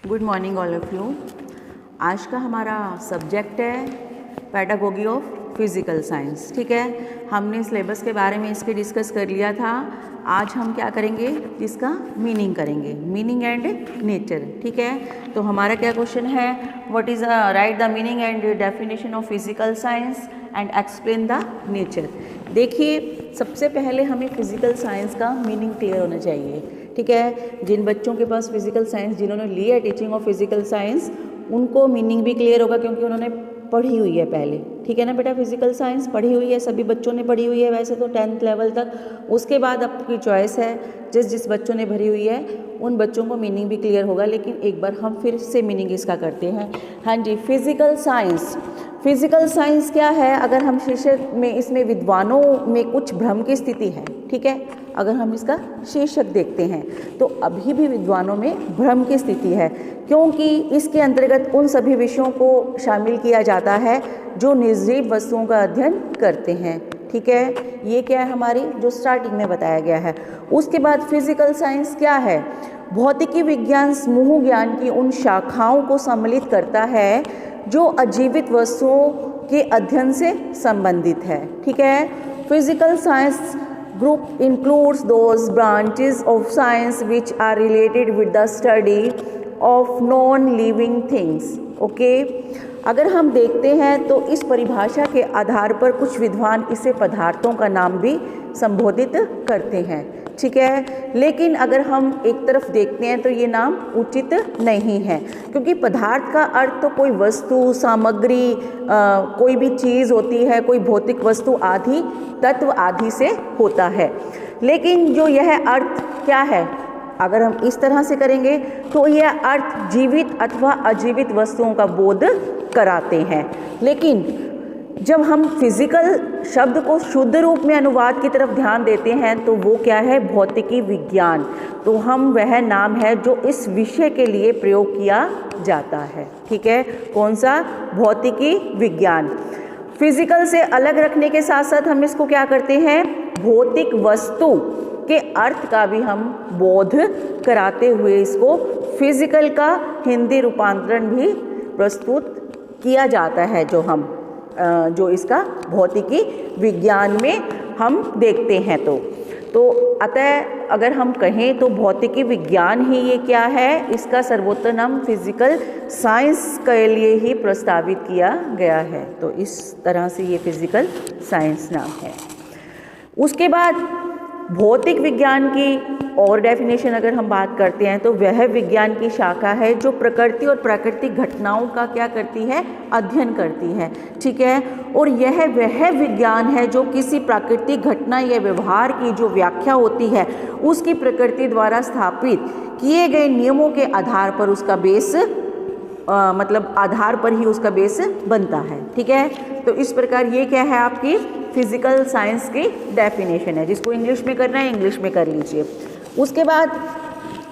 Good morning all of you. आज का हमारा सब्जेक्ट है पेडागोगी ऑफ फिज़िकल साइंस। ठीक है, हमने सिलेबस के बारे में इसके डिस्कस कर लिया था। आज हम क्या करेंगे, इसका मीनिंग करेंगे, मीनिंग एंड नेचर। ठीक है, तो हमारा क्या क्वेश्चन है, what is right the meaning and definition of physical science and explain the nature. देखिए, सबसे पहले हमें फिज़िकल साइंस का मीनिंग क्लियर होना चाहिए। ठीक है, जिन बच्चों के पास फिज़िकल साइंस जिन्होंने ली है टीचिंग ऑफ फिज़िकल साइंस, उनको मीनिंग भी क्लियर होगा क्योंकि उन्होंने पढ़ी हुई है पहले। ठीक है ना बेटा, फिज़िकल साइंस पढ़ी हुई है, सभी बच्चों ने पढ़ी हुई है वैसे तो 10th लेवल तक। उसके बाद आपकी चॉइस है, जिस बच्चों ने भरी हुई है उन बच्चों को मीनिंग भी क्लियर होगा। लेकिन एक बार हम फिर से मीनिंग इसका करते हैं। हाँ जी, फिज़िकल साइंस। फिज़िकल साइंस क्या है, अगर हम शीर्षक में इसमें विद्वानों में कुछ भ्रम की स्थिति है। ठीक है, अगर हम इसका शीर्षक देखते हैं तो अभी भी विद्वानों में भ्रम की स्थिति है, क्योंकि इसके अंतर्गत उन सभी विषयों को शामिल किया जाता है जो निर्जीव वस्तुओं का अध्ययन करते हैं। ठीक है, ये क्या है हमारी जो स्टार्टिंग में बताया गया है। उसके बाद फिज़िकल साइंस क्या है, भौतिकी विज्ञान समूह ज्ञान की उन शाखाओं को सम्मिलित करता है जो अजीवित वस्तुओं के अध्ययन से संबंधित है। ठीक है, physical science group includes those branches of science which are related with the study of non-living things. Okay? अगर हम देखते हैं तो इस परिभाषा के आधार पर कुछ विद्वान इसे पदार्थों का नाम भी संबोधित करते हैं। ठीक है, लेकिन अगर हम एक तरफ देखते हैं तो ये नाम उचित नहीं है, क्योंकि पदार्थ का अर्थ तो कोई वस्तु, सामग्री, कोई भी चीज़ होती है, कोई भौतिक वस्तु आदि, तत्व आदि से होता है। लेकिन जो यह अर्थ क्या है, अगर हम इस तरह से करेंगे तो यह अर्थ जीवित अथवा अजीवित वस्तुओं का बोध कराते हैं। लेकिन जब हम फिज़िकल शब्द को शुद्ध रूप में अनुवाद की तरफ ध्यान देते हैं तो वो क्या है, भौतिकी विज्ञान। तो हम वह नाम है जो इस विषय के लिए प्रयोग किया जाता है। ठीक है, कौन सा, भौतिकी विज्ञान। फिज़िकल से अलग रखने के साथ साथ हम इसको क्या करते हैं, भौतिक वस्तु के अर्थ का भी हम बोध कराते हुए इसको फिज़िकल का हिंदी रूपांतरण भी प्रस्तुत किया जाता है, जो इसका भौतिकी विज्ञान में हम देखते हैं। तो अतः अगर हम कहें तो भौतिकी विज्ञान ही ये क्या है, इसका सर्वोत्तम नाम फिज़िकल साइंस के लिए ही प्रस्तावित किया गया है। तो इस तरह से ये फिज़िकल साइंस नाम है। उसके बाद भौतिक विज्ञान की और डेफिनेशन अगर हम बात करते हैं तो वह विज्ञान की शाखा है जो प्रकृति और प्राकृतिक घटनाओं का क्या करती है, अध्ययन करती है। ठीक है, और यह वह विज्ञान है जो किसी प्राकृतिक घटना या व्यवहार की जो व्याख्या होती है उसकी प्रकृति द्वारा स्थापित किए गए नियमों के आधार पर उसका बेस मतलब आधार पर ही उसका बेस बनता है। ठीक है, तो इस प्रकार ये क्या है, आपकी फिज़िकल साइंस की डेफिनेशन है। जिसको इंग्लिश में करना है इंग्लिश में कर लीजिए। उसके बाद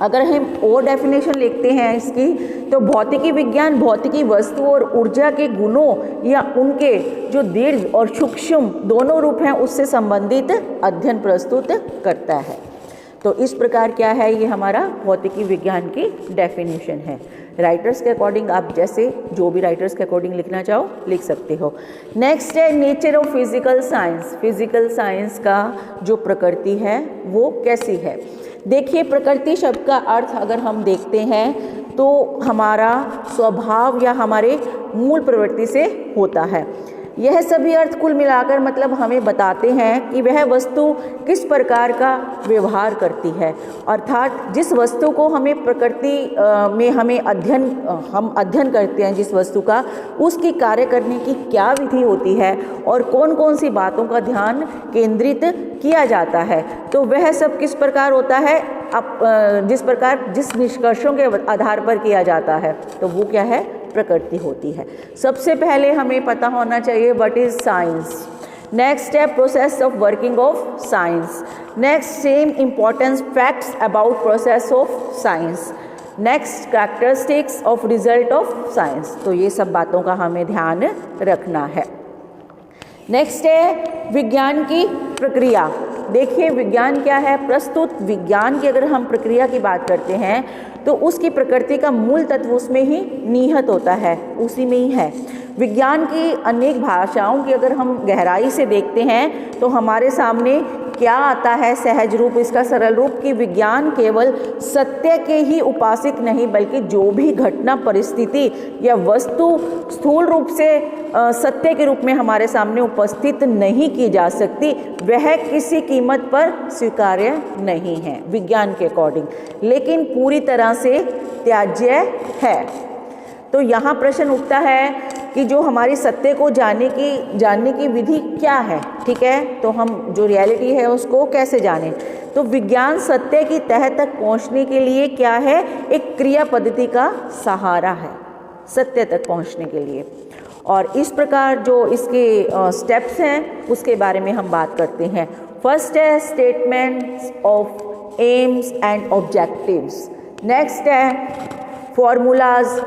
अगर हम और डेफिनेशन लिखते हैं इसकी, तो भौतिकी विज्ञान भौतिकी वस्तु और ऊर्जा के गुणों या उनके जो दीर्घ और सूक्ष्म दोनों रूप हैं उससे संबंधित अध्ययन प्रस्तुत करता है। तो इस प्रकार क्या है, ये हमारा भौतिकी विज्ञान की डेफिनेशन है। राइटर्स के अकॉर्डिंग आप जैसे जो भी राइटर्स के अकॉर्डिंग लिखना चाहो लिख सकते हो। नेक्स्ट है nature of physical science. Physical science का जो प्रकृति है वो कैसी है। देखिए, प्रकृति शब्द का अर्थ अगर हम देखते हैं तो हमारा स्वभाव या हमारे मूल प्रवृत्ति से होता है। यह सभी अर्थ कुल मिलाकर मतलब हमें बताते हैं कि वह वस्तु किस प्रकार का व्यवहार करती है, अर्थात जिस वस्तु को हमें प्रकृति में हम अध्ययन करते हैं जिस वस्तु का, उसकी कार्य करने की क्या विधि होती है और कौन कौन सी बातों का ध्यान केंद्रित किया जाता है। तो वह सब किस प्रकार होता है, जिस निष्कर्षों के आधार पर किया जाता है, तो वो क्या है, प्रकृति होती है। सबसे पहले हमें पता होना चाहिए व्हाट इज साइंस। नेक्स्ट है process of working of science. Next same importance facts about process of science. Next characteristics of result of science. तो ये सब बातों का हमें ध्यान रखना है। नेक्स्ट है विज्ञान की प्रक्रिया। देखिए, विज्ञान क्या है, प्रस्तुत विज्ञान की अगर हम प्रक्रिया की बात करते हैं तो उसकी प्रकृति का मूल तत्व उसमें ही निहित होता है, उसी में ही है। विज्ञान की अनेक भाषाओं की अगर हम गहराई से देखते हैं तो हमारे सामने क्या आता है सहज रूप, इसका सरल रूप कि विज्ञान केवल सत्य के ही उपासक नहीं बल्कि जो भी घटना, परिस्थिति या वस्तु स्थूल रूप से सत्य के रूप में हमारे सामने उपस्थित नहीं की जा सकती, वह किसी कीमत पर स्वीकार्य नहीं है विज्ञान के अकॉर्डिंग, लेकिन पूरी तरह से त्याज्य है। तो यहाँ प्रश्न उठता है कि जो हमारी सत्य को जानने की विधि क्या है, ठीक है, तो हम जो रियलिटी है उसको कैसे जानें। तो विज्ञान सत्य की तह तक पहुँचने के लिए क्या है, एक क्रिया पद्धति का सहारा है सत्य तक पहुँचने के लिए। और इस प्रकार जो इसके स्टेप्स हैं उसके बारे में हम बात करते हैं। फर्स्ट है statements of AIIMS and objectives. Next है फॉर्मूलाज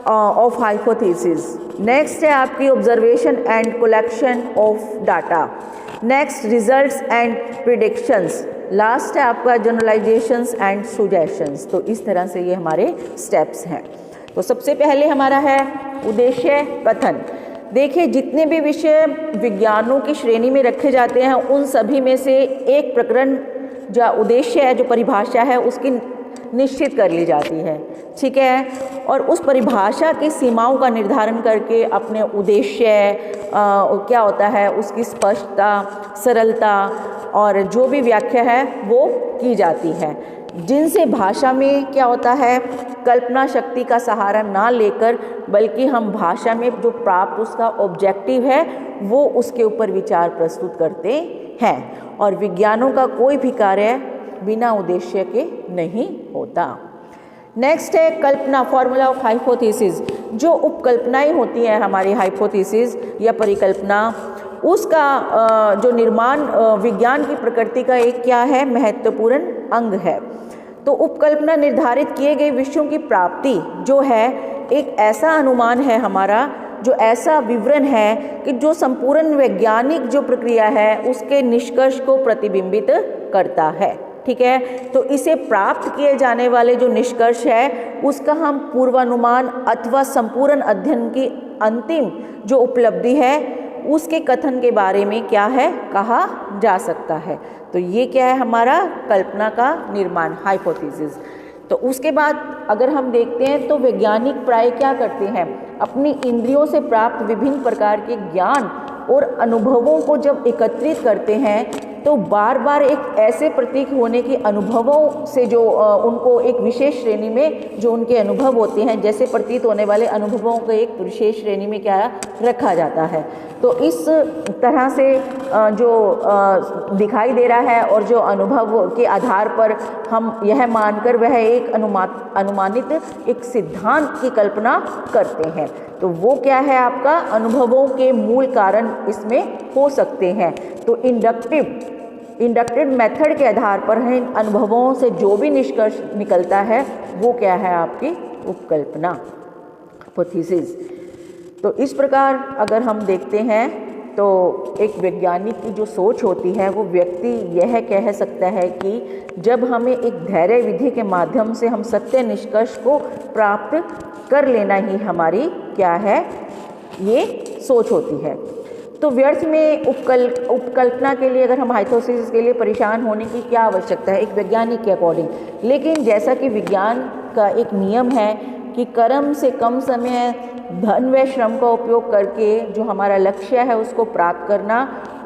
ऑफ हाइपोथेसिस। नेक्स्ट है आपकी observation and collection of data. Next results and predictions. Last है आपका जनरलाइजेशंस एंड सुजेशंस। तो इस तरह से ये हमारे स्टेप्स हैं। तो सबसे पहले हमारा है उद्देश्य कथन। देखिए, जितने भी विषय विज्ञानों की श्रेणी में रखे जाते हैं उन सभी में से एक प्रकरण जो उद्देश्य है, जो परिभाषा है, उसकी निश्चित कर ली जाती है, ठीक है। और उस परिभाषा की सीमाओं का निर्धारण करके अपने उद्देश्य क्या होता है उसकी स्पष्टता, सरलता और जो भी व्याख्या है वो की जाती है, जिनसे भाषा में क्या होता है कल्पना शक्ति का सहारा ना लेकर बल्कि हम भाषा में जो प्राप्त उसका ऑब्जेक्टिव है वो उसके ऊपर विचार प्रस्तुत करते हैं। और विज्ञानों का कोई भी कार्य बिना उद्देश्य के नहीं होता। नेक्स्ट है कल्पना, फॉर्मूला ऑफ हाइपोथेसिस। जो उपकल्पनाएं होती हैं हमारी हाइपोथेसिस या परिकल्पना, उसका जो निर्माण विज्ञान की प्रकृति का एक क्या है महत्वपूर्ण अंग है। तो उपकल्पना निर्धारित किए गए विषयों की प्राप्ति जो है एक ऐसा अनुमान है हमारा, जो ऐसा विवरण है कि जो संपूर्ण वैज्ञानिक जो प्रक्रिया है उसके निष्कर्ष को प्रतिबिंबित करता है, ठीक है। तो इसे प्राप्त किए जाने वाले जो निष्कर्ष है उसका हम पूर्वानुमान अथवा संपूर्ण अध्ययन की अंतिम जो उपलब्धि है उसके कथन के बारे में क्या है कहा जा सकता है। तो ये क्या है हमारा कल्पना का निर्माण, हाइपोथेसिस। तो उसके बाद अगर हम देखते हैं तो वैज्ञानिक प्राय क्या करते हैं, अपनी इंद्रियों से प्राप्त विभिन्न प्रकार के ज्ञान और अनुभवों को जब एकत्रित करते हैं तो बार बार एक ऐसे प्रतीक होने के अनुभवों से जो उनको एक विशेष श्रेणी में जो उनके अनुभव होते हैं, जैसे प्रतीत होने वाले अनुभवों को एक विशेष श्रेणी में क्या रखा जाता है। तो इस तरह से जो दिखाई दे रहा है और जो अनुभव के आधार पर हम यह मानकर वह एक अनुमानित एक सिद्धांत की कल्पना करते हैं। तो वो क्या है आपका अनुभवों के मूल कारण इसमें हो सकते हैं। तो इंडक्टिव मेथड के आधार पर है इन अनुभवों से जो भी निष्कर्ष निकलता है वो क्या है आपकी उपकल्पना, हाइपोथेसिस। तो इस प्रकार अगर हम देखते हैं तो एक वैज्ञानिक की जो सोच होती है वो व्यक्ति यह कह सकता है कि जब हमें एक धैर्य विधि के माध्यम से हम सत्य निष्कर्ष को प्राप्त कर लेना ही हमारी क्या है ये सोच होती है। तो व्यर्थ में उपकल्पना के लिए अगर हम हाइपोथेसिस के लिए परेशान होने की क्या आवश्यकता है एक वैज्ञानिक के अकॉर्डिंग। लेकिन जैसा कि विज्ञान का एक नियम है कि कर्म से कम समय धन व श्रम का उपयोग करके जो हमारा लक्ष्य है उसको प्राप्त करना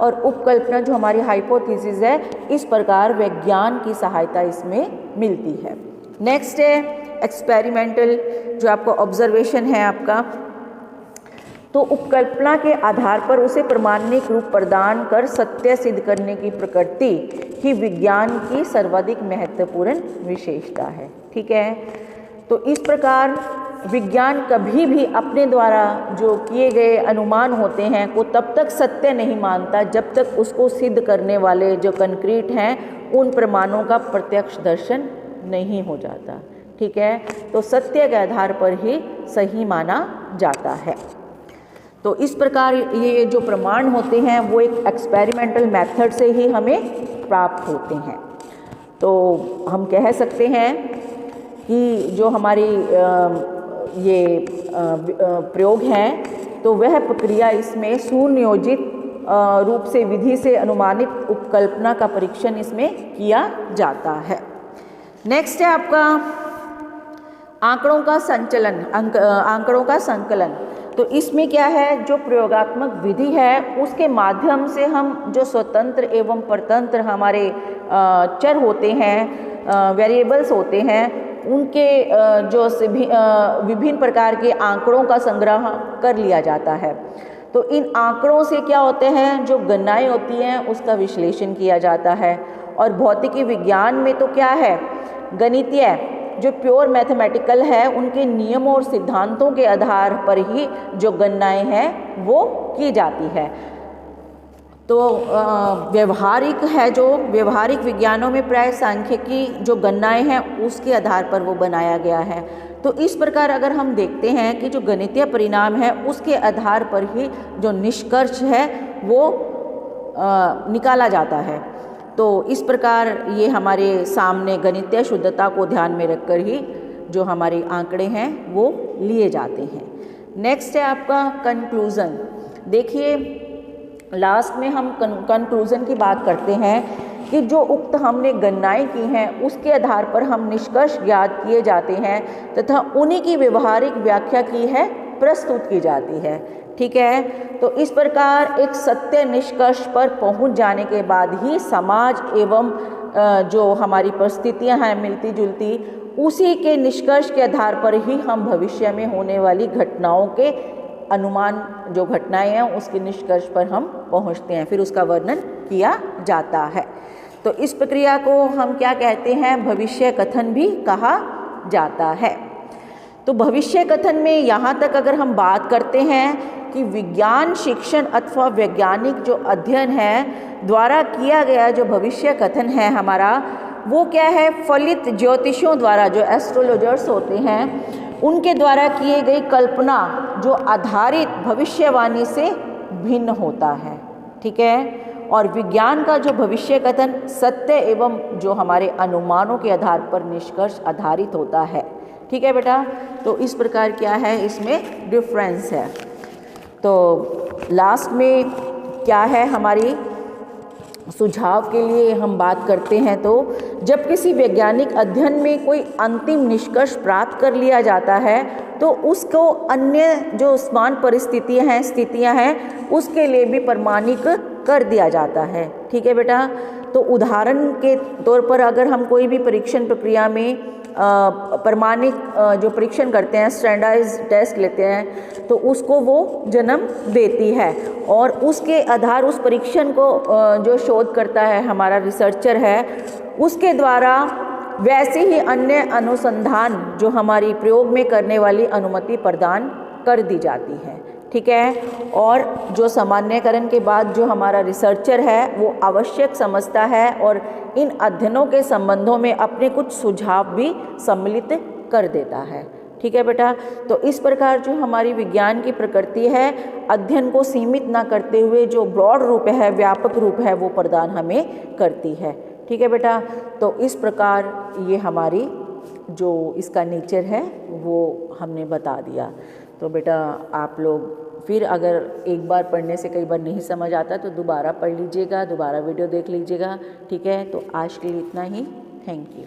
और उपकल्पना जो हमारी हाइपोथेसिस है इस प्रकार विज्ञान की सहायता इसमें मिलती है। नेक्स्ट है एक्सपेरिमेंटल, जो आपका ऑब्जर्वेशन है आपका। तो उपकल्पना के आधार पर उसे प्रमाणिक रूप प्रदान कर सत्य सिद्ध करने की प्रकृति ही विज्ञान की सर्वाधिक महत्वपूर्ण विशेषता है, ठीक है। तो इस प्रकार विज्ञान कभी भी अपने द्वारा जो किए गए अनुमान होते हैं को तब तक सत्य नहीं मानता जब तक उसको सिद्ध करने वाले जो कंक्रीट हैं उन प्रमाणों का प्रत्यक्ष दर्शन नहीं हो जाता, ठीक है। तो सत्य के आधार पर ही सही माना जाता है। तो इस प्रकार ये जो प्रमाण होते हैं वो एक एक्सपेरिमेंटल मेथड से ही हमें प्राप्त होते हैं। तो हम कह सकते हैं कि जो हमारी ये प्रयोग हैं तो वह प्रक्रिया इसमें सुनियोजित रूप से विधि से अनुमानित उपकल्पना का परीक्षण इसमें किया जाता है। नेक्स्ट है आपका आंकड़ों का संचलन, आंकड़ों का संकलन। तो इसमें क्या है, जो प्रयोगात्मक विधि है उसके माध्यम से हम जो स्वतंत्र एवं परतंत्र हमारे चर होते हैं, वेरिएबल्स होते हैं, उनके जो विभिन्न प्रकार के आंकड़ों का संग्रह कर लिया जाता है। तो इन आंकड़ों से क्या होते हैं, जो गणनाएं होती हैं उसका विश्लेषण किया जाता है। और भौतिकी विज्ञान में तो क्या है, गणितीय जो प्योर मैथमेटिकल है उनके नियमों और सिद्धांतों के आधार पर ही जो गणनाएं हैं वो की जाती है। तो व्यवहारिक है, जो व्यवहारिक विज्ञानों में प्राय सांख्यिकी जो गणनाएं हैं उसके आधार पर वो बनाया गया है। तो इस प्रकार अगर हम देखते हैं कि जो गणितीय परिणाम है उसके आधार पर ही जो निष्कर्ष है वो निकाला जाता है। तो इस प्रकार ये हमारे सामने गणितीय शुद्धता को ध्यान में रखकर ही जो हमारे आंकड़े हैं वो लिए जाते हैं। नेक्स्ट है आपका कंक्लूज़न। देखिए लास्ट में हम कंक्लूज़न की बात करते हैं कि जो उक्त हमने गणनाएं की हैं उसके आधार पर हम निष्कर्ष ज्ञात किए जाते हैं तथा उन्हीं की व्यवहारिक व्याख्या की है प्रस्तुत की जाती है। ठीक है, तो इस प्रकार एक सत्य निष्कर्ष पर पहुंच जाने के बाद ही समाज एवं जो हमारी परिस्थितियां हैं मिलती जुलती, उसी के निष्कर्ष के आधार पर ही हम भविष्य में होने वाली घटनाओं के अनुमान, जो घटनाएं हैं उसके निष्कर्ष पर हम पहुंचते हैं, फिर उसका वर्णन किया जाता है। तो इस प्रक्रिया को हम क्या कहते हैं, भविष्य कथन भी कहा जाता है। तो भविष्य कथन में यहाँ तक अगर हम बात करते हैं कि विज्ञान शिक्षण अथवा वैज्ञानिक जो अध्ययन है द्वारा किया गया जो भविष्य कथन है हमारा, वो क्या है, फलित ज्योतिषों द्वारा, जो एस्ट्रोलॉजर्स होते हैं उनके द्वारा किए गई कल्पना जो आधारित भविष्यवाणी से भिन्न होता है। ठीक है, और विज्ञान का जो भविष्य कथन सत्य एवं जो हमारे अनुमानों के आधार पर निष्कर्ष आधारित होता है। ठीक है बेटा, तो इस प्रकार क्या है, इसमें डिफरेंस है। तो लास्ट में क्या है, हमारी सुझाव के लिए हम बात करते हैं तो जब किसी वैज्ञानिक अध्ययन में कोई अंतिम निष्कर्ष प्राप्त कर लिया जाता है तो उसको अन्य जो समान परिस्थितियां हैं, स्थितियां हैं, उसके लिए भी प्रमाणिक कर दिया जाता है। ठीक है बेटा, तो उदाहरण के तौर पर अगर हम कोई भी परीक्षण प्रक्रिया में प्रमाणिक जो परीक्षण करते हैं, स्टैंडर्डाइज टेस्ट लेते हैं, तो उसको वो जन्म देती है और उसके आधार उस परीक्षण को जो शोध करता है हमारा रिसर्चर है, उसके द्वारा वैसे ही अन्य अनुसंधान जो हमारी प्रयोग में करने वाली अनुमति प्रदान कर दी जाती है। ठीक है, और जो सामान्यकरण के बाद जो हमारा रिसर्चर है वो आवश्यक समझता है और इन अध्ययनों के संबंधों में अपने कुछ सुझाव भी सम्मिलित कर देता है। ठीक है बेटा, तो इस प्रकार जो हमारी विज्ञान की प्रकृति है अध्ययन को सीमित ना करते हुए जो ब्रॉड रूप है, व्यापक रूप है, वो प्रदान हमें करती है। ठीक है बेटा, तो इस प्रकार ये हमारी जो इसका नेचर है वो हमने बता दिया। तो बेटा आप लोग फिर अगर एक बार पढ़ने से कई बार नहीं समझ आता तो दोबारा पढ़ लीजिएगा, दोबारा वीडियो देख लीजिएगा। ठीक है, तो आज के लिए इतना ही। Thank you.